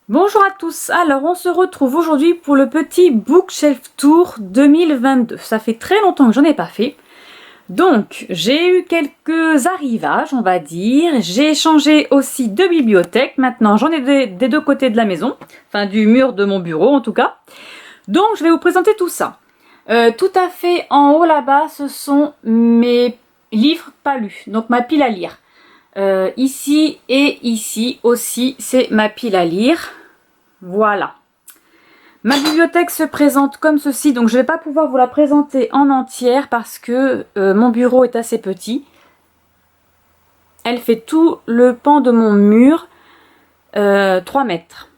Bonjour à tous, alors on se retrouve aujourd'hui pour le petit Bookshelf Tour 2022. Ça fait très longtemps que j'en ai pas fait. Donc j'ai eu quelques arrivages on va dire. J'ai changé aussi de bibliothèque. Maintenant j'en ai des deux côtés de la maison. Enfin du mur de mon bureau en tout cas. Donc je vais vous présenter tout ça. Tout à fait en haut là-bas ce sont mes livres pas lus. Donc ma pile à lire. Ici et ici aussi c'est ma pile à lire. Voilà. Ma bibliothèque se présente comme ceci, donc je ne vais pas pouvoir vous la présenter en entière parce que mon bureau est assez petit. Elle fait tout le pan de mon mur, 3 mètres.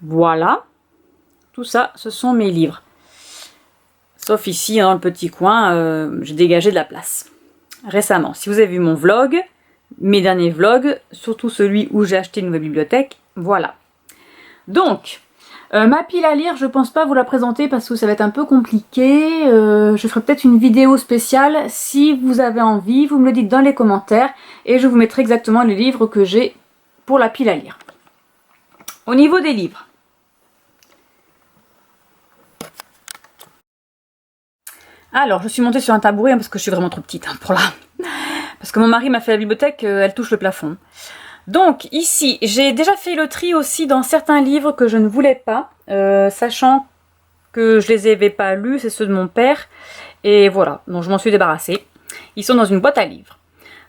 Voilà. Tout ça, ce sont mes livres. Sauf ici, dans le petit coin, j'ai dégagé de la place. Récemment, si vous avez vu mon vlog, mes derniers vlogs, surtout celui où j'ai acheté une nouvelle bibliothèque, voilà. Donc, ma pile à lire, je pense pas vous la présenter parce que ça va être un peu compliqué. Je ferai peut-être une vidéo spéciale. Si vous avez envie, vous me le dites dans les commentaires et je vous mettrai exactement les livres que j'ai pour la pile à lire. Au niveau des livres. Alors, je suis montée sur un tabouret parce que je suis vraiment trop petite pour là. Parce que mon mari m'a fait la bibliothèque, elle touche le plafond. Donc ici, j'ai déjà fait le tri aussi dans certains livres que je ne voulais pas, sachant que je les avais pas lus, c'est ceux de mon père. Et voilà, donc je m'en suis débarrassée. Ils sont dans une boîte à livres.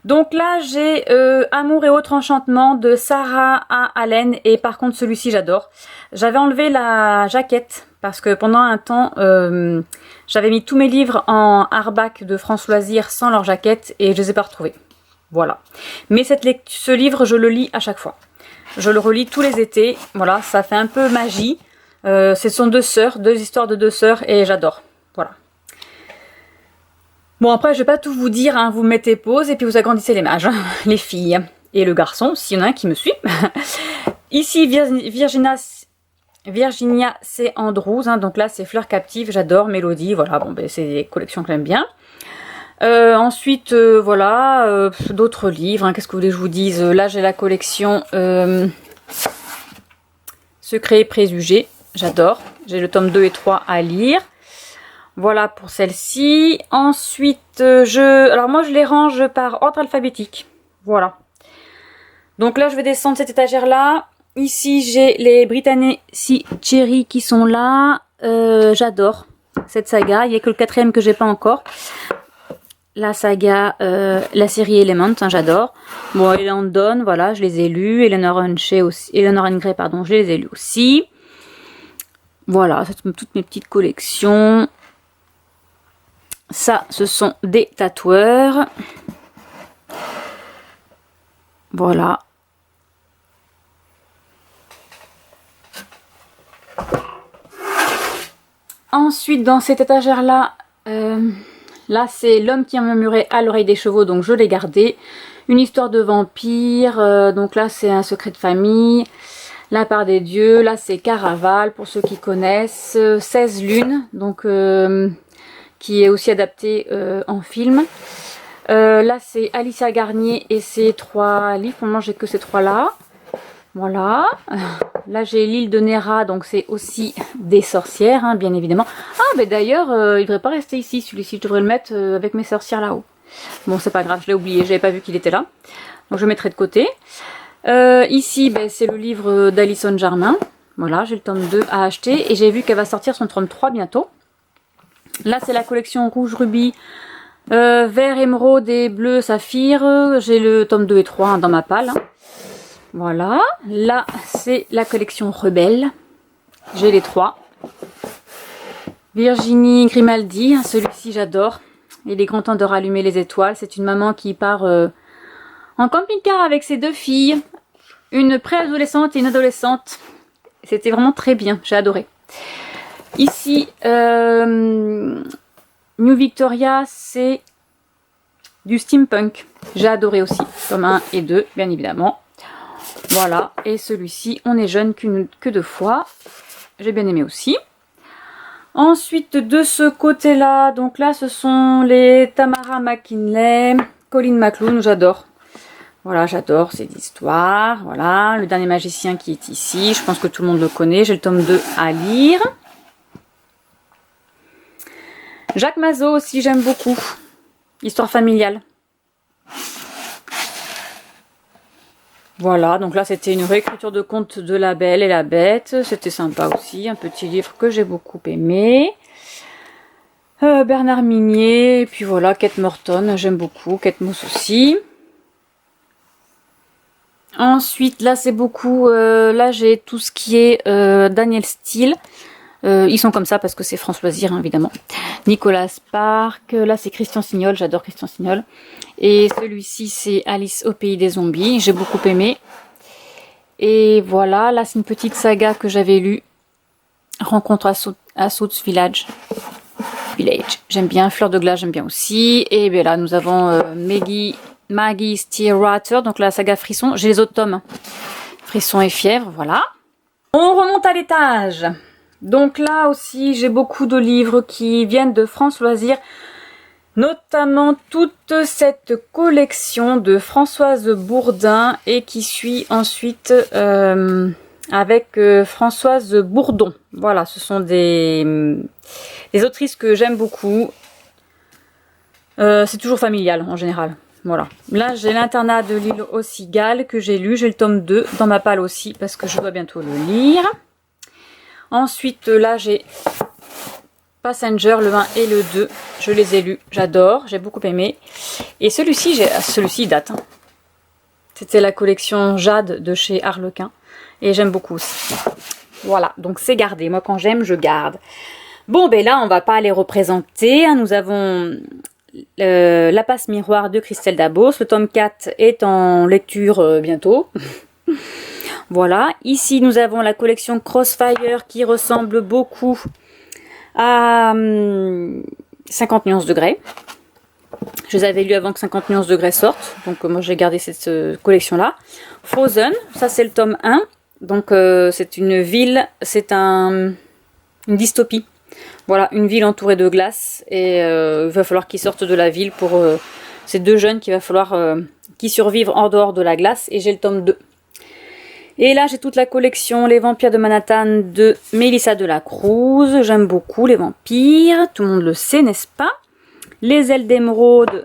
Donc là, j'ai Amour et autres enchantements de Sarah A. Allen. Et par contre, celui-ci, j'adore. J'avais enlevé la jaquette parce que pendant un temps, j'avais mis tous mes livres en hardback de France Loisirs sans leur jaquette et je les ai pas retrouvés. Voilà. Mais ce livre, je le lis à chaque fois. Je le relis tous les étés. Voilà, ça fait un peu magie. Ce sont deux sœurs, deux histoires de deux sœurs et j'adore. Voilà. Bon, après, je vais pas tout vous dire, hein. Vous mettez pause et puis vous agrandissez les mages, les filles. Et le garçon, s'il y en a un qui me suit. Ici, Virginia C. Andrews. Hein, donc là, c'est Fleurs captives. J'adore. Mélodie. Voilà, bon, ben, c'est des collections que j'aime bien. Ensuite, voilà, d'autres livres. Hein, qu'est-ce que vous voulez que je vous dise? Là, j'ai la collection Secrets et préjugés. J'adore. J'ai le tome 2 et 3 à lire. Voilà pour celle-ci. Ensuite, alors moi je les range par ordre alphabétique. Voilà. Donc là, je vais descendre cette étagère-là. Ici, j'ai les Britannic Cherry qui sont là. J'adore cette saga. Il n'y a que le 4e que j'ai pas encore. La saga, la série Element, hein, j'adore. Bon, et London, voilà, je les ai lus. Eleanor and Grey, pardon, je les ai lus aussi. Voilà, c'est toutes mes petites collections. Ça, ce sont des tatoueurs. Voilà. Ensuite, dans cette étagère-là, là, c'est L'homme qui a murmuré à l'oreille des chevaux, donc je l'ai gardé. Une histoire de vampire, donc là, c'est un secret de famille. La part des dieux, là, c'est Caraval, pour ceux qui connaissent. 16 lunes, donc qui est aussi adapté en film. Là, c'est Alicia Garnier et ses 3 livres. Pour le moment, j'ai que ces 3-là. Voilà. Là, j'ai l'île de Néra, donc c'est aussi des sorcières, hein, bien évidemment. Ah, mais d'ailleurs, il devrait pas rester ici, celui-ci. Je devrais le mettre avec mes sorcières là-haut. Bon, c'est pas grave, je l'ai oublié, j'avais pas vu qu'il était là. Donc, je le mettrai de côté. Ici, ben, c'est le livre d'Alison Germain. Voilà, j'ai le tome 2 à acheter. Et j'ai vu qu'elle va sortir son tome 3 bientôt. Là, c'est la collection Rouge Rubis, vert émeraude et bleu saphir. J'ai le tome 2 et 3 hein, dans ma palle. Hein. Voilà. Là, c'est la collection Rebelle. J'ai les 3. Virginie Grimaldi, hein, celui-ci j'adore. Il est grand temps de rallumer les étoiles. C'est une maman qui part en camping-car avec ses 2 filles. Une préadolescente et une adolescente. C'était vraiment très bien, j'ai adoré. Ici, New Victoria, c'est du steampunk. J'ai adoré aussi, tome 1 et 2, bien évidemment. Voilà, et celui-ci, On est jeune que 2 fois. J'ai bien aimé aussi. Ensuite, de ce côté-là, donc là, ce sont les Tamara McKinley, Colin McCloud, j'adore. Voilà, j'adore ces histoires. Voilà, le dernier magicien qui est ici. Je pense que tout le monde le connaît. J'ai le tome 2 à lire. Jacques Mazot aussi, j'aime beaucoup. Histoire familiale. Voilà, donc là c'était une réécriture de conte de La Belle et la Bête. C'était sympa aussi, un petit livre que j'ai beaucoup aimé. Bernard Minier, et puis voilà, Kate Morton, j'aime beaucoup. Kate Moss aussi. Ensuite, là c'est beaucoup, là j'ai tout ce qui est Daniel Steele. Ils sont comme ça parce que c'est François Zir, hein, évidemment. Nicolas Spark, là c'est Christian Signol, j'adore Christian Signol. Et celui-ci c'est Alice au pays des zombies, j'ai beaucoup aimé. Et voilà, là c'est une petite saga que j'avais lue. Rencontre à South Village. J'aime bien, Fleur de glace, j'aime bien aussi. Et bien là nous avons Maggie Stiefvater, donc la saga Frisson. J'ai les autres tomes. Frisson et Fièvre, voilà. On remonte à l'étage. Donc là aussi, j'ai beaucoup de livres qui viennent de France Loisirs, notamment toute cette collection de Françoise Bourdin et qui suit ensuite avec Françoise Bourdon. Voilà, ce sont des autrices que j'aime beaucoup. C'est toujours familial en général. Voilà. Là, j'ai l'internat de l'île aux cigales que j'ai lu. J'ai le tome 2 dans ma palle aussi parce que je dois bientôt le lire. Ensuite, là, j'ai Passenger, le 1 et le 2. Je les ai lus. J'adore. J'ai beaucoup aimé. Et celui-ci, il date. Hein. C'était la collection Jade de chez Harlequin. Et j'aime beaucoup aussi. Voilà. Donc, c'est gardé. Moi, quand j'aime, je garde. Bon, ben là, on va pas les représenter. Hein. Nous avons La passe miroir de Christelle Dabos. Le tome 4 est en lecture bientôt. Voilà, ici nous avons la collection Crossfire qui ressemble beaucoup à 50 nuances degrés. Je les avais lus avant que 50 nuances degrés sortent, donc moi j'ai gardé cette collection-là. Frozen, ça c'est le tome 1, donc c'est une ville, c'est une dystopie. Voilà, une ville entourée de glace et il va falloir qu'ils sortent de la ville pour ces deux jeunes qu'il va falloir qu'ils survivent en dehors de la glace et j'ai le tome 2. Et là, j'ai toute la collection Les Vampires de Manhattan de Mélissa Delacruz. J'aime beaucoup les vampires. Tout le monde le sait, n'est-ce pas? Les Ailes d'Émeraude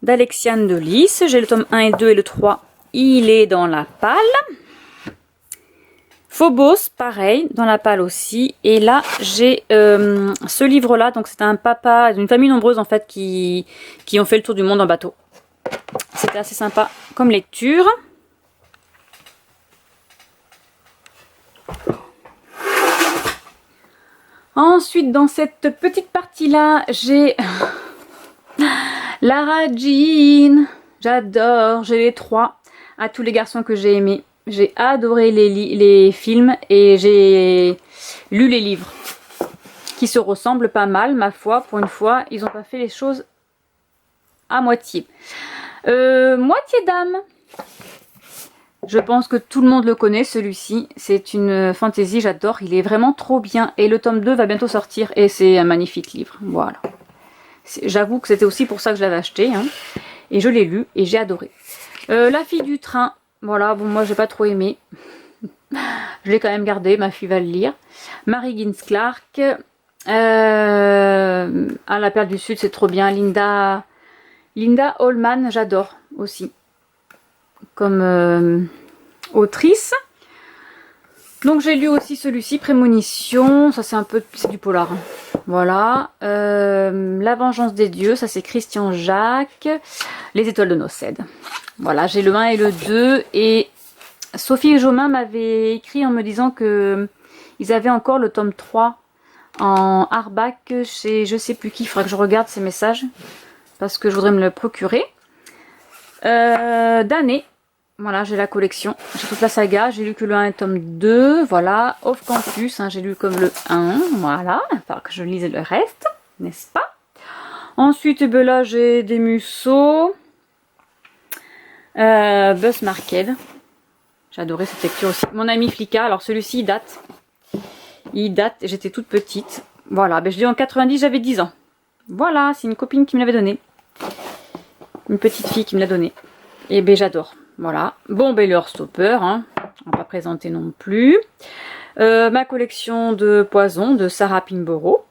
d'Alexiane de Lys. J'ai le tome 1 et 2 et le 3. Il est dans la palle. Phobos, pareil, dans la palle aussi. Et là, j'ai ce livre-là. Donc, c'est un papa d'une famille nombreuse, en fait, qui ont fait le tour du monde en bateau. C'était assez sympa comme lecture. Ensuite, dans cette petite partie-là, j'ai Lara Jean. J'adore, j'ai les 3 à tous les garçons que j'ai aimés. J'ai adoré les films et j'ai lu les livres qui se ressemblent pas mal, ma foi. Pour une fois, ils n'ont pas fait les choses à moitié. Moitié d'âme. Je pense que tout le monde le connaît, celui-ci. C'est une fantaisie, j'adore. Il est vraiment trop bien. Et le tome 2 va bientôt sortir. Et c'est un magnifique livre. Voilà. J'avoue que c'était aussi pour ça que je l'avais acheté. Hein. Et je l'ai lu et j'ai adoré. La fille du train. Voilà, bon, moi, j'ai pas trop aimé. Je l'ai quand même gardé. Ma fille va le lire. Mary Gins Clark. La Perle du Sud, c'est trop bien. Linda Holman, j'adore aussi. Comme autrice. Donc j'ai lu aussi celui-ci, Prémonition, ça c'est du polar. Hein. Voilà. La Vengeance des Dieux, ça c'est Christian Jacques. Les Étoiles de Nocède. Voilà, j'ai le 1 et le 2. Et Sophie et Jomain m'avaient écrit en me disant que ils avaient encore le tome 3 en hardback chez je sais plus qui. Il faudra que je regarde ces messages parce que je voudrais me le procurer. D'année. Voilà, j'ai la collection, j'ai toute la saga, j'ai lu que le 1 et tome 2, voilà, Off Campus, hein, j'ai lu comme le 1, voilà, il va falloir que je lise le reste, n'est-ce pas? Ensuite, ben là, j'ai des Musso, Buzz Marked, j'ai adoré cette lecture aussi. Mon ami Flicka, alors celui-ci, il date, j'étais toute petite, voilà, ben je l'ai en 90, j'avais 10 ans. Voilà, c'est une copine qui me l'avait donné. Une petite fille qui me l'a donné. Et ben j'adore. Voilà. Bon, ben leur stopper, hein. On va pas présenter non plus. Ma collection de poisons de Sarah Pinborough.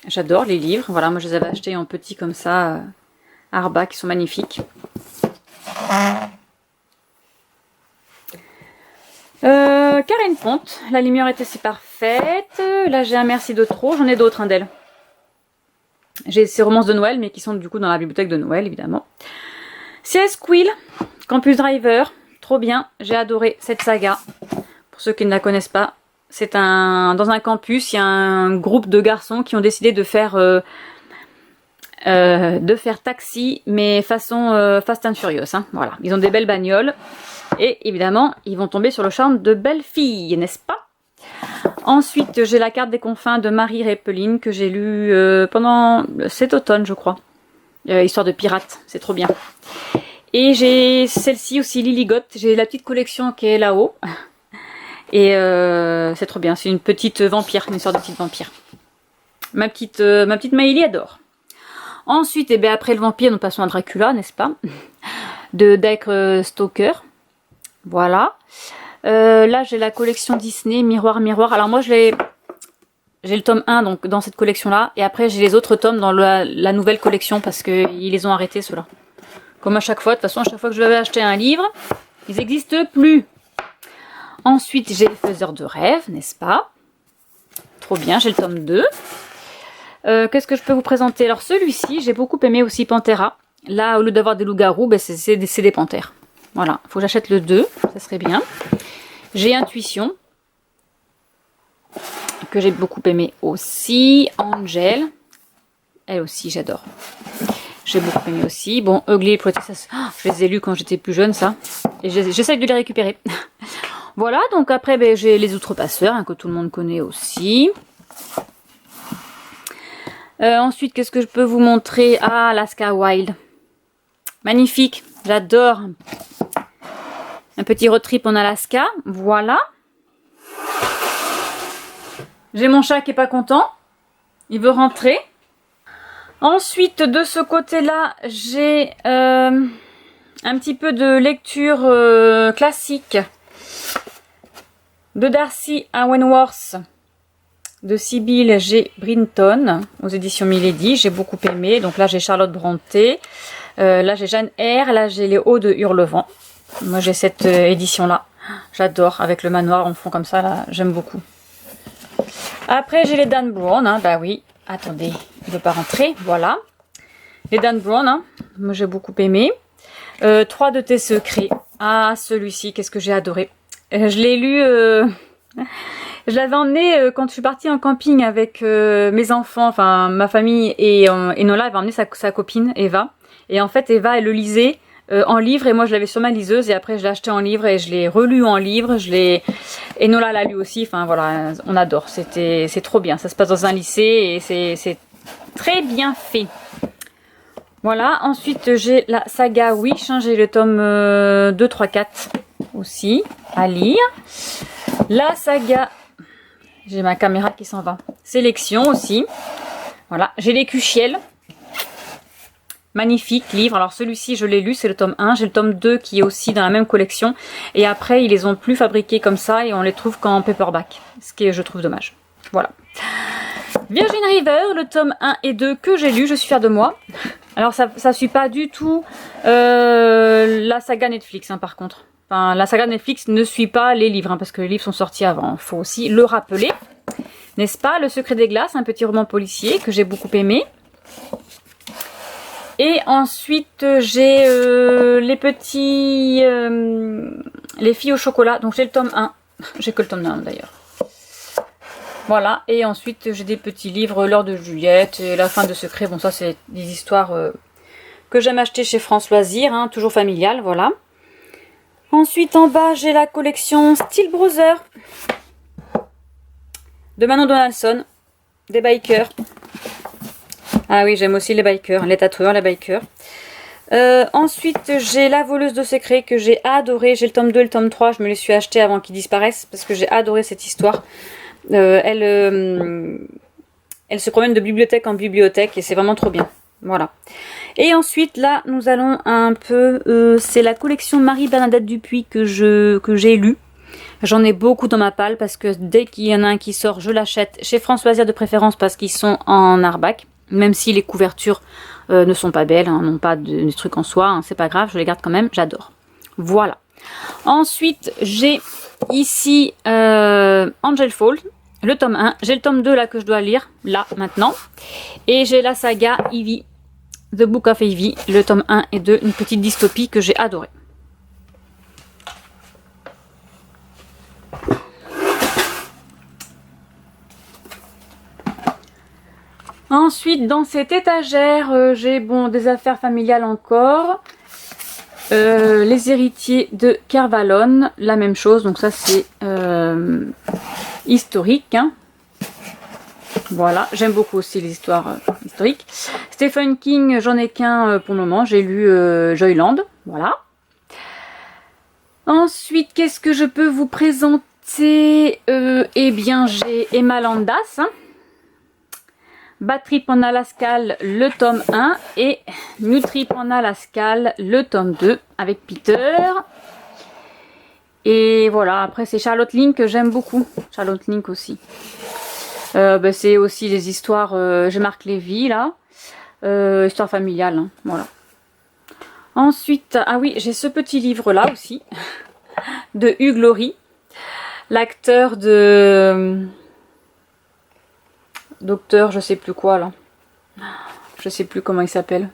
J'adore les livres. Voilà, moi je les avais achetés en petits comme ça, Arba, qui sont magnifiques. Karen Pont, la lumière était si parfaite. Là j'ai un merci de trop, j'en ai d'autres d'elle. J'ai ces romances de Noël, mais qui sont du coup dans la bibliothèque de Noël, évidemment. C.S. Quill, Campus Driver, trop bien, j'ai adoré cette saga. Pour ceux qui ne la connaissent pas, c'est dans un campus, il y a un groupe de garçons qui ont décidé de faire taxi, mais façon Fast and Furious. Hein, voilà, ils ont des belles bagnoles. Et évidemment, ils vont tomber sur le charme de belles filles, n'est-ce pas? Ensuite, j'ai la carte des confins de Marie Reppeline que j'ai lue pendant cet automne, je crois. Histoire de pirates, c'est trop bien. Et j'ai celle-ci aussi, Lily-Goth. J'ai la petite collection qui est là-haut. Et c'est trop bien, c'est une petite vampire, une sorte de petite vampire. Ma petite Maëlie adore. Ensuite, bien, après le vampire, nous passons à Dracula, n'est-ce pas? De Dacre Stoker. Voilà. Là, j'ai la collection Disney, Miroir, Miroir. Alors moi, j'ai le tome 1 donc, dans cette collection-là. Et après, j'ai les autres tomes dans la nouvelle collection parce qu'ils les ont arrêtés, ceux-là. Comme à chaque fois. De toute façon, à chaque fois que je vais acheter un livre, ils n'existent plus. Ensuite, j'ai les faiseurs de rêves, n'est-ce pas? Trop bien, j'ai le tome 2. Qu'est-ce que je peux vous présenter? Alors, celui-ci, j'ai beaucoup aimé aussi Pantera. Là, au lieu d'avoir des loups-garous, ben, c'est des panthères. Voilà, il faut que j'achète le 2, ça serait bien. J'ai Intuition, que j'ai beaucoup aimé aussi. Angel, elle aussi, j'adore. J'ai beaucoup aimé aussi. Bon, Ugly Pretty, je les ai lus quand j'étais plus jeune, ça. Et j'essaie de les récupérer. Voilà, donc après, ben, j'ai Les Outrepasseurs, hein, que tout le monde connaît aussi. Ensuite, qu'est-ce que je peux vous montrer? Ah, Alaska Wild. Magnifique, j'adore. Un petit road trip en Alaska, voilà. J'ai mon chat qui est pas content. Il veut rentrer. Ensuite, de ce côté-là, j'ai un petit peu de lecture classique de Darcy à Wentworth, de Sibylle G. Brinton, aux éditions Milady. J'ai beaucoup aimé. Donc là, j'ai Charlotte Brontë. Là, j'ai Jeanne Eyre. Là, j'ai Les Hauts de Hurlevent. Moi, j'ai cette édition-là. J'adore. Avec le manoir en fond comme ça, là, j'aime beaucoup. Après, j'ai les Dan Brown. Hein, bah oui. Attendez, il ne veut pas rentrer. Voilà. Les Dan Brown. Hein, moi, j'ai beaucoup aimé. 3 de tes secrets. Ah, celui-ci, qu'est-ce que j'ai adoré. Je l'ai lu... Je l'avais emmené quand je suis partie en camping avec mes enfants, enfin ma famille, et Nola avait emmené sa copine, Eva. Et en fait, Eva, elle le lisait en livre, et moi je l'avais sur ma liseuse, et après je l'ai acheté en livre, et je l'ai relu en livre, et Nola l'a lu aussi, enfin voilà, on adore, c'est trop bien, ça se passe dans un lycée, et c'est très bien fait. Voilà, ensuite j'ai la saga Wish, hein, j'ai le tome 2, 3, 4 aussi à lire. La saga, j'ai ma caméra qui s'en va, Sélection aussi. Voilà, j'ai les Cuchiel. Magnifique livre. Alors celui-ci, je l'ai lu, c'est le tome 1. J'ai le tome 2 qui est aussi dans la même collection. Et après, ils les ont plus fabriqués comme ça et on les trouve qu'en paperback. Ce qui est, je trouve, dommage. Voilà. Virgin River, le tome 1 et 2 que j'ai lu, je suis fière de moi. Alors ça suit pas du tout la saga Netflix, hein, par contre. Enfin, la saga Netflix ne suit pas les livres, hein, parce que les livres sont sortis avant. Il faut aussi le rappeler. N'est-ce pas? Le Secret des Glaces, un petit roman policier que j'ai beaucoup aimé. Et ensuite, j'ai les petits... les filles au chocolat. Donc j'ai le tome 1. J'ai que le tome 1 d'ailleurs. Voilà. Et ensuite, j'ai des petits livres, L'heure de Juliette et La fin de Secret. Bon, ça, c'est des histoires que j'aime acheter chez France Loisirs. Hein, toujours familiales, voilà. Ensuite, en bas, j'ai la collection Steel Brother de Manon Donaldson, des bikers. Ah oui, j'aime aussi les bikers, les tatoueurs, les bikers. Ensuite, j'ai La voleuse de secrets que j'ai adoré. J'ai le tome 2 et le tome 3. Je me les suis achetés avant qu'ils disparaissent parce que j'ai adoré cette histoire. Elle se promène de bibliothèque en bibliothèque et c'est vraiment trop bien. Voilà. Et ensuite, là, nous allons un peu... c'est la collection Marie-Bernadette Dupuis que j'ai lue. J'en ai beaucoup dans ma palle parce que dès qu'il y en a un qui sort, je l'achète chez France Loisirs de préférence parce qu'ils sont en arbac. Même si les couvertures ne sont pas belles, hein, n'ont pas de trucs en soie, hein, c'est pas grave, je les garde quand même, j'adore. Voilà. Ensuite, j'ai ici Angel Falls, le tome 1. J'ai le tome 2 là que je dois lire, là, maintenant. Et j'ai la saga Evie, The Book of Evie, le tome 1 et 2, une petite dystopie que j'ai adorée. Ensuite, dans cette étagère, j'ai des affaires familiales encore. Les héritiers de Kervalon, la même chose. Donc ça, c'est historique. Hein. Voilà, j'aime beaucoup aussi les histoires historiques. Stephen King, j'en ai qu'un pour le moment. J'ai lu Joyland. Voilà. Ensuite, qu'est-ce que je peux vous présenter? Eh bien, j'ai Emma Landas. Hein. Bad Trip en Alaska, le tome 1 et New Trip en Alaska, le tome 2 avec Peter. Et voilà, après c'est Charlotte Link que j'aime beaucoup. Charlotte Link aussi. C'est aussi les histoires, j'ai Marc Lévy là. Histoire familiale, hein, voilà. Ensuite, ah oui, j'ai ce petit livre là aussi, de Hugh Laurie, l'acteur de... Docteur, je sais plus quoi là. Je sais plus comment il s'appelle.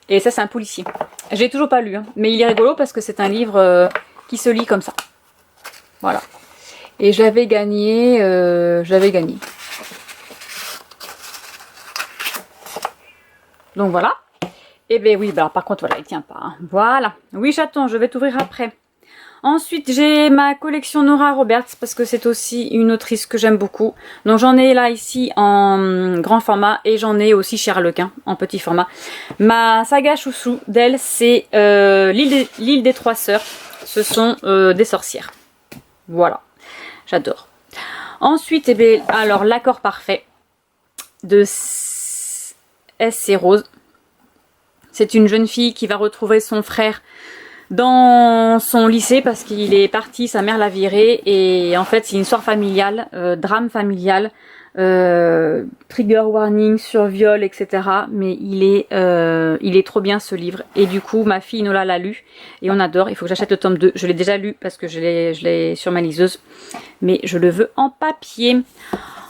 Et ça, c'est un policier. J'ai toujours pas lu, hein, mais il est rigolo parce que c'est un livre qui se lit comme ça. Voilà. Et je l'avais gagné. Donc voilà. Et ben oui, bah, par contre, voilà, il tient pas. Hein. Voilà. Oui, chaton, je vais t'ouvrir après. Ensuite, j'ai ma collection Nora Roberts parce que c'est aussi une autrice que j'aime beaucoup. Donc j'en ai là ici en grand format et j'en ai aussi chez Harlequin en petit format. Ma saga chouchou d'elle, c'est l'île des Trois Sœurs. Ce sont des sorcières. Voilà, j'adore. Ensuite, eh bien, alors l'accord parfait de S.C. Rose. C'est une jeune fille qui va retrouver son frère dans son lycée parce qu'il est parti, sa mère l'a viré et en fait c'est une histoire familiale, drame familial, trigger warning sur viol, etc. Mais il est trop bien ce livre et du coup ma fille Nola l'a lu et on adore. Il faut que j'achète le tome 2, je l'ai déjà lu parce que je l'ai sur ma liseuse mais je le veux en papier.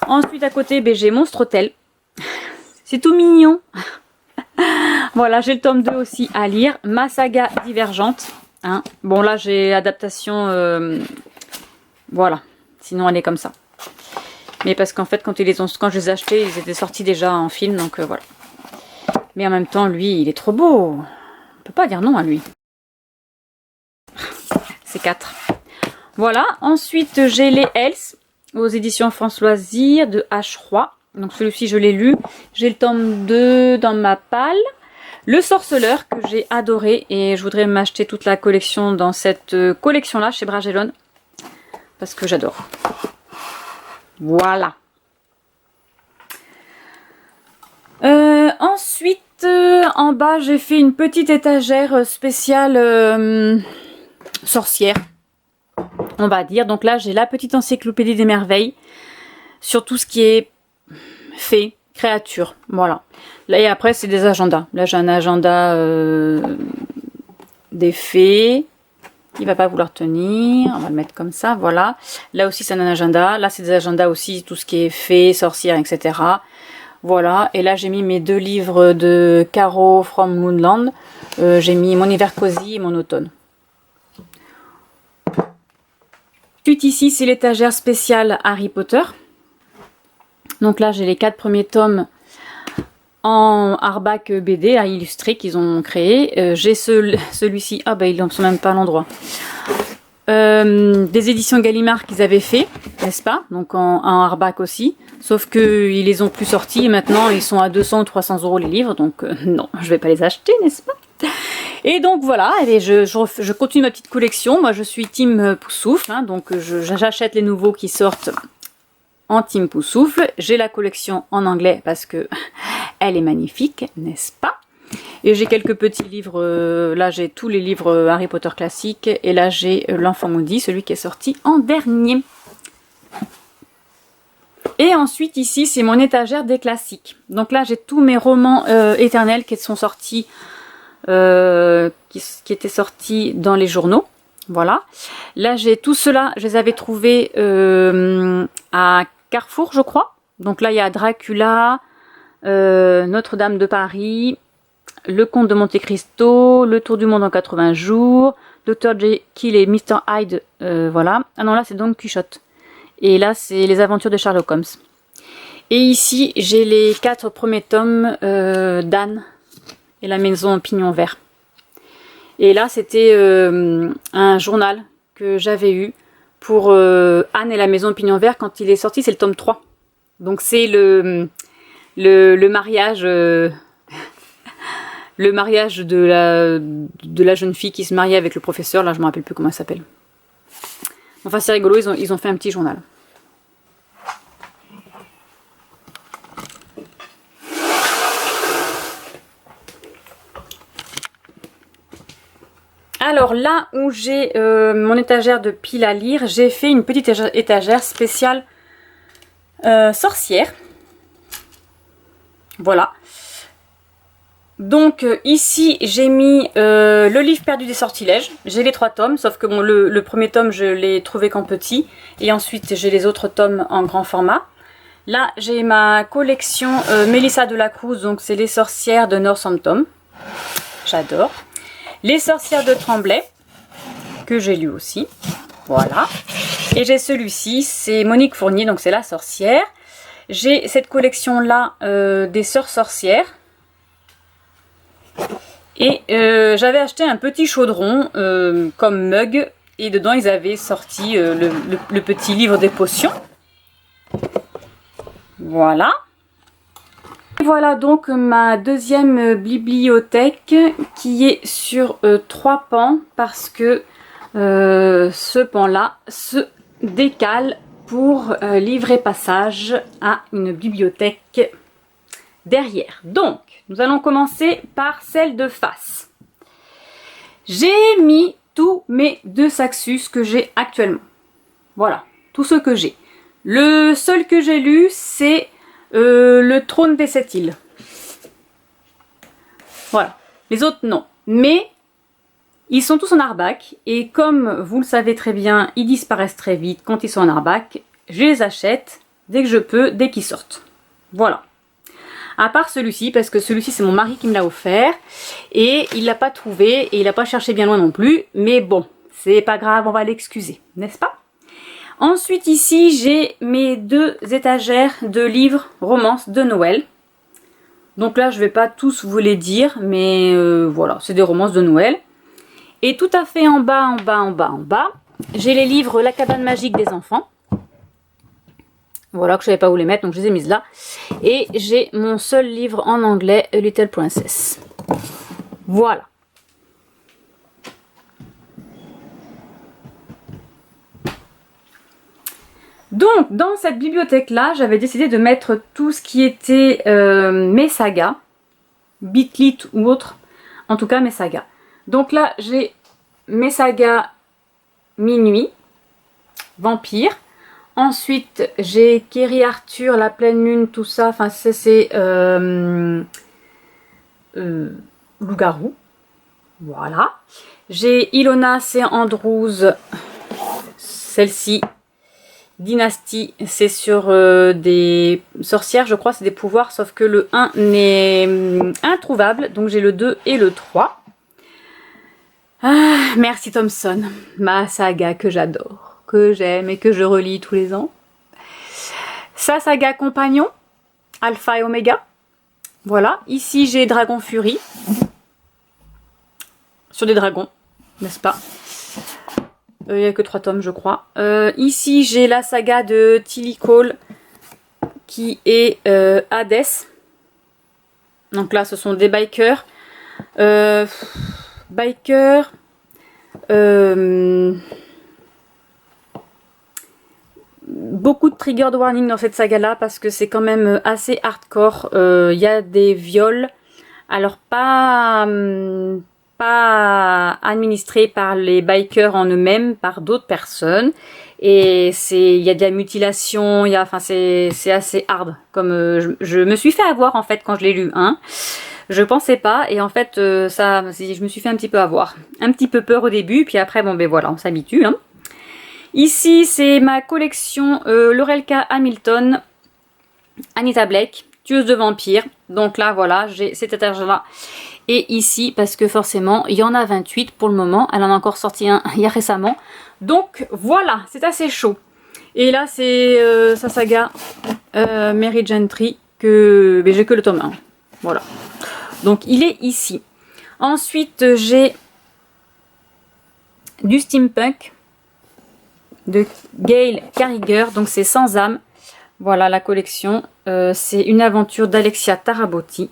Ensuite à côté j'ai Monstre Hôtel, c'est tout mignon. Voilà, j'ai le tome 2 aussi à lire. Ma saga Divergente. Hein. Bon, là, j'ai adaptation... voilà. Sinon, elle est comme ça. Mais parce qu'en fait, quand je les ai achetés, ils étaient sortis déjà en film. Donc, voilà. Mais en même temps, lui, il est trop beau. On peut pas dire non à lui. C'est 4. Voilà. Ensuite, j'ai les Hells aux éditions France Loisirs de H. Roy. Donc, celui-ci, je l'ai lu. J'ai le tome 2 dans ma palle. Le Sorceleur que j'ai adoré et je voudrais m'acheter toute la collection dans cette collection là chez Bragelonne parce que j'adore. Voilà. Ensuite en bas j'ai fait une petite étagère spéciale sorcière on va dire. Donc là j'ai la petite encyclopédie des merveilles sur tout ce qui est fée, créature, voilà. Là et après c'est des agendas. Là j'ai un agenda des fées. Il va pas vouloir tenir. On va le mettre comme ça, voilà. Là aussi c'est un agenda. Là c'est des agendas aussi, tout ce qui est fées, sorcières, etc. Voilà. Et là j'ai mis mes 2 livres de Caro from Moonland. J'ai mis mon hiver cosy et mon automne. Ensuite ici c'est l'étagère spéciale Harry Potter. Donc là j'ai les 4 premiers tomes en hardback BD à illustrer qu'ils ont créé. J'ai celui-ci, ah bah ils n'en sont même pas à l'endroit. Des éditions Gallimard qu'ils avaient fait, n'est-ce pas? Donc en hardback aussi. Sauf qu'ils les ont plus sortis et maintenant ils sont à 200 ou 300 € les livres. Donc non, je vais pas les acheter, n'est-ce pas? Et donc voilà, et je continue ma petite collection. Moi je suis team Poussoufle, hein, donc j'achète les nouveaux qui sortent en team Poussoufle. J'ai la collection en anglais parce que elle est magnifique, n'est-ce pas? Et j'ai quelques petits livres, là j'ai tous les livres Harry Potter classiques, et là j'ai L'Enfant Maudit, celui qui est sorti en dernier. Et ensuite ici c'est mon étagère des classiques. Donc là j'ai tous mes romans éternels qui sont sortis, qui étaient sortis dans les journaux. Voilà. Là j'ai tout cela, je les avais trouvés à Carrefour je crois. Donc là il y a Dracula, Notre-Dame de Paris, Le Comte de Monte Cristo, Le Tour du Monde en 80 jours, Dr. Jekyll et Mr. Hyde, voilà. Ah non là c'est Don Quichotte. Et là c'est Les Aventures de Sherlock Holmes. Et ici j'ai les 4 premiers tomes d'Anne et la Maison en Pignon Vert. Et là c'était un journal que j'avais eu pour Anne et la Maison en Pignon Vert quand il est sorti, c'est le tome 3. Donc c'est le mariage... le mariage de la jeune fille qui se mariait avec le professeur, là je me rappelle plus comment elle s'appelle. Enfin c'est rigolo, ils ont fait un petit journal. Alors là où j'ai mon étagère de piles à lire, j'ai fait une petite étagère spéciale sorcière. Voilà. Donc ici j'ai mis le livre perdu des sortilèges. J'ai les 3 tomes, sauf que bon, le premier tome je l'ai trouvé qu'en petit. Et ensuite j'ai les autres tomes en grand format. Là j'ai ma collection Mélissa de la Cruz, donc c'est les sorcières de Northampton. J'adore. Les sorcières de Tremblay, que j'ai lu aussi. Voilà. Et j'ai celui-ci, c'est Monique Fournier, donc c'est la sorcière. J'ai cette collection là des sœurs sorcières. Et j'avais acheté un petit chaudron comme mug. Et dedans ils avaient sorti le petit livre des potions. Voilà. Et voilà donc ma deuxième bibliothèque qui est sur 3 pans. Parce que ce pan là se décale pour livrer passage à une bibliothèque derrière. Donc nous allons commencer par celle de face. J'ai mis tous mes 2 Saxus que j'ai actuellement. Voilà, tous ceux que j'ai. Le seul que j'ai lu, c'est Le Trône des 7 îles. Voilà, les autres non. Mais ils sont tous en hardback. Et comme vous le savez très bien, ils disparaissent très vite quand ils sont en hardback. Je les achète dès que je peux, dès qu'ils sortent. Voilà. À part celui-ci, parce que celui-ci c'est mon mari qui me l'a offert. Et il l'a pas trouvé, et il n'a pas cherché bien loin non plus. Mais bon, c'est pas grave, on va l'excuser, n'est-ce pas? Ensuite ici, j'ai mes 2 étagères de livres romances de Noël. Donc là, je vais pas tous vous les dire, mais voilà, c'est des romances de Noël. Et tout à fait en bas, j'ai les livres La cabane magique des enfants. Voilà, que je savais pas où les mettre, donc je les ai mises là. Et j'ai mon seul livre en anglais, A Little Princess. Voilà. Donc, dans cette bibliothèque-là, j'avais décidé de mettre tout ce qui était mes sagas, Bitlit ou autre, en tout cas mes sagas. Donc là, j'ai mes sagas Minuit, Vampire. Ensuite, j'ai Kerry Arthur, La Pleine Lune, tout ça. Enfin, c'est Loup-garou. Voilà. J'ai Ilona, c'est Andrews. Celle-ci. Dynastie, c'est sur des sorcières, je crois, c'est des pouvoirs, sauf que le 1 n'est introuvable, donc j'ai le 2 et le 3. Ah, merci Thompson, ma saga que j'adore, que j'aime et que je relis tous les ans. Sa saga compagnon, Alpha et Oméga. Voilà, ici j'ai Dragon Fury, sur des dragons, n'est-ce pas? Il n'y a que 3 tomes je crois. Ici j'ai la saga de Tilly Cole qui est Hades. Donc là ce sont des bikers. beaucoup de trigger warning dans cette saga-là parce que c'est quand même assez hardcore. Il y a des viols, alors pas administrés par les bikers en eux-mêmes, par d'autres personnes. Et il y a de la mutilation, enfin c'est assez hard. Comme je me suis fait avoir en fait quand je l'ai lu, hein. Je pensais pas et en fait je me suis fait un petit peu avoir. Un petit peu peur au début, puis après bon ben voilà, on s'habitue, hein. Ici c'est ma collection Laurel K. Hamilton, Anita Blake, tueuse de vampires. Donc là voilà, j'ai cet étage-là. Et ici, parce que forcément, il y en a 28 pour le moment. Elle en a encore sorti un il y a récemment. Donc voilà, c'est assez chaud. Et là, c'est sa saga Mary Gentry, que j'ai que le tome 1. Voilà. Donc il est ici. Ensuite, j'ai du steampunk de Gail Carriger. Donc c'est Sans âme. Voilà la collection. C'est une aventure d'Alexia Tarabotti.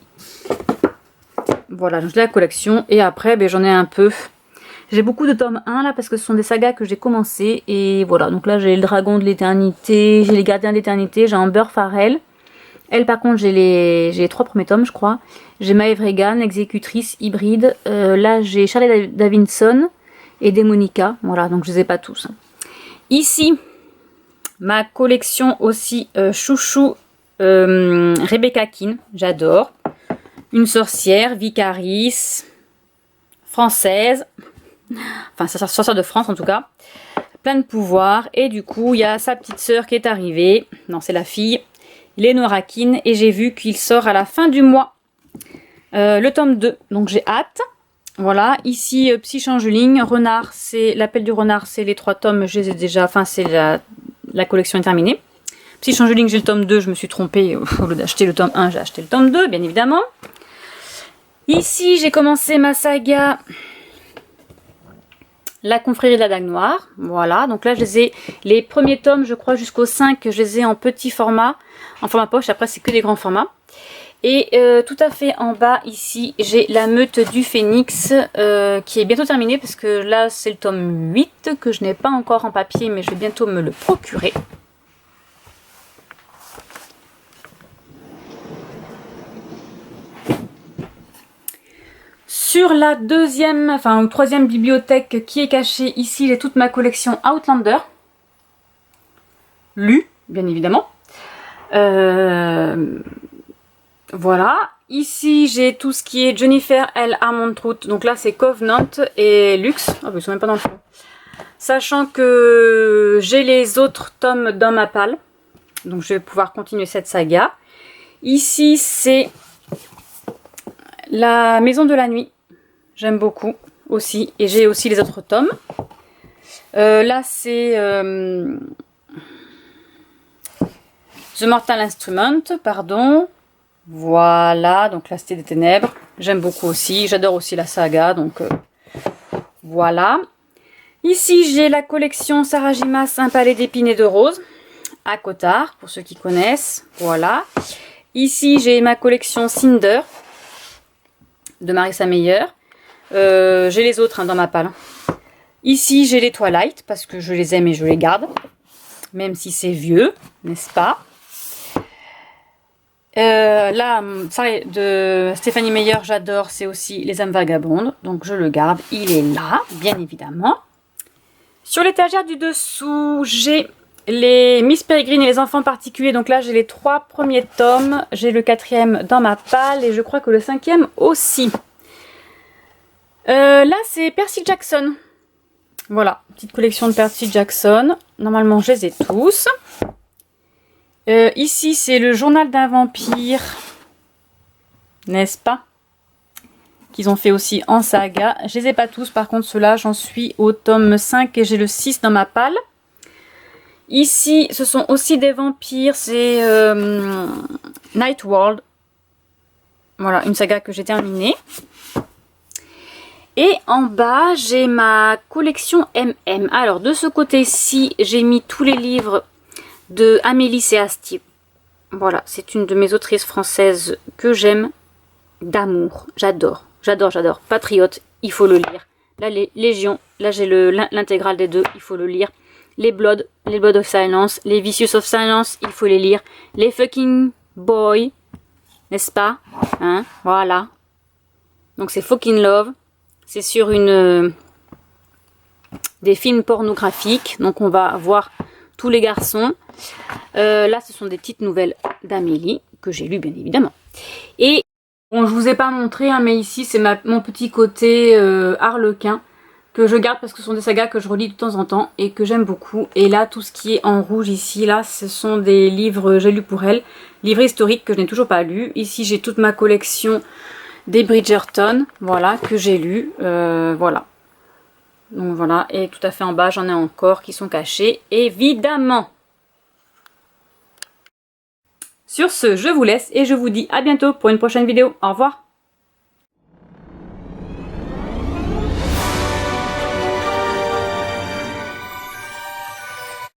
Voilà, j'ai la collection. Et après, ben, j'en ai un peu. J'ai beaucoup de tomes 1 là parce que ce sont des sagas que j'ai commencé. Et voilà, donc là j'ai le Dragon de l'Éternité, j'ai les Gardiens de l'Éternité, j'ai Amber Farrell. Elle par contre j'ai les 3 premiers tomes je crois. J'ai Maeve Regan, Exécutrice, Hybride. Là j'ai Charlie Davidson et Démonica. Voilà, donc je les ai pas tous. Ici, ma collection aussi chouchou Rebecca Keane, j'adore. Une sorcière, Vicaris, française. Enfin, sorcière de France en tout cas. Plein de pouvoirs. Et du coup, il y a sa petite sœur qui est arrivée. Non, c'est la fille. Lénora Keane. Et j'ai vu qu'il sort à la fin du mois. Le tome 2. Donc j'ai hâte. Voilà. Ici, Psychangeling. Renard, c'est l'appel du renard. C'est les 3 tomes. Je les ai déjà. Enfin, c'est la collection est terminée. Psychangeling, j'ai le tome 2. Je me suis trompée. Au lieu d'acheter le tome 1, j'ai acheté le tome 2, bien évidemment. Ici, j'ai commencé ma saga La confrérie de la Dague Noire. Voilà, donc là, je les ai, les premiers tomes, je crois, jusqu'au 5, je les ai en petit format, en format poche. Après, c'est que des grands formats. Et tout à fait en bas, ici, j'ai La Meute du Phénix, qui est bientôt terminée, parce que là, c'est le tome 8, que je n'ai pas encore en papier, mais je vais bientôt me le procurer. Sur la deuxième, enfin, ou troisième bibliothèque qui est cachée, ici, j'ai toute ma collection Outlander. Lue, bien évidemment. Voilà. Ici, j'ai tout ce qui est Jennifer L. Armentrout. Donc là, c'est Covenant et Luxe. Ah, ils sont même pas dans le fond. Sachant que j'ai les autres tomes dans ma palle. Donc, je vais pouvoir continuer cette saga. Ici, c'est La Maison de la Nuit. J'aime beaucoup aussi. Et j'ai aussi les autres tomes. Là, c'est The Mortal Instrument, pardon. Voilà, donc la Cité des Ténèbres. J'aime beaucoup aussi. J'adore aussi la saga, donc voilà. Ici, j'ai la collection Sarajimas, un palais d'épines et de roses, à Cotard, pour ceux qui connaissent. Voilà. Ici, j'ai ma collection Cinder, de Marissa Meyer. J'ai les autres dans ma palle. Ici, j'ai les Twilight, parce que je les aime et je les garde. Même si c'est vieux, n'est-ce pas? Là, ça de Stéphanie Meyer, j'adore, c'est aussi Les âmes vagabondes, donc je le garde, il est là, bien évidemment. Sur l'étagère du dessous, j'ai les Miss Peregrine et les enfants particuliers, donc là j'ai les 3 premiers tomes, j'ai le 4e dans ma palle et je crois que le 5e aussi. Là c'est Percy Jackson, voilà, petite collection de Percy Jackson, normalement je les ai tous. Ici, c'est le journal d'un vampire, n'est-ce pas? Qu'ils ont fait aussi en saga. Je les ai pas tous, par contre, ceux-là, j'en suis au tome 5 et j'ai le 6 dans ma palle. Ici, ce sont aussi des vampires, c'est Night World. Voilà, une saga que j'ai terminée. Et en bas, j'ai ma collection MM. Alors, de ce côté-ci, j'ai mis tous les livres de Amélie Séastier. Voilà, c'est une de mes autrices françaises que j'aime d'amour. J'adore, j'adore, j'adore. Patriote, il faut le lire. Là, les Légion, là j'ai l'intégrale des deux, il faut le lire. les Blood of Silence, les Vicious of Silence, il faut les lire. Les Fucking Boy, n'est-ce pas? Hein, voilà. Donc c'est Fucking Love. C'est sur des films pornographiques. Donc on va voir tous les garçons. Là, ce sont des petites nouvelles d'Amélie, que j'ai lues bien évidemment. Et bon, je vous ai pas montré, hein, mais ici c'est mon petit côté Harlequin, que je garde parce que ce sont des sagas que je relis de temps en temps et que j'aime beaucoup. Et là, tout ce qui est en rouge ici, là, ce sont des livres j'ai lus pour elle, livres historiques que je n'ai toujours pas lus. Ici, j'ai toute ma collection des Bridgerton, voilà, que j'ai lus, voilà. Donc voilà, et tout à fait en bas, j'en ai encore qui sont cachés, évidemment. Sur ce, je vous laisse et je vous dis à bientôt pour une prochaine vidéo. Au revoir.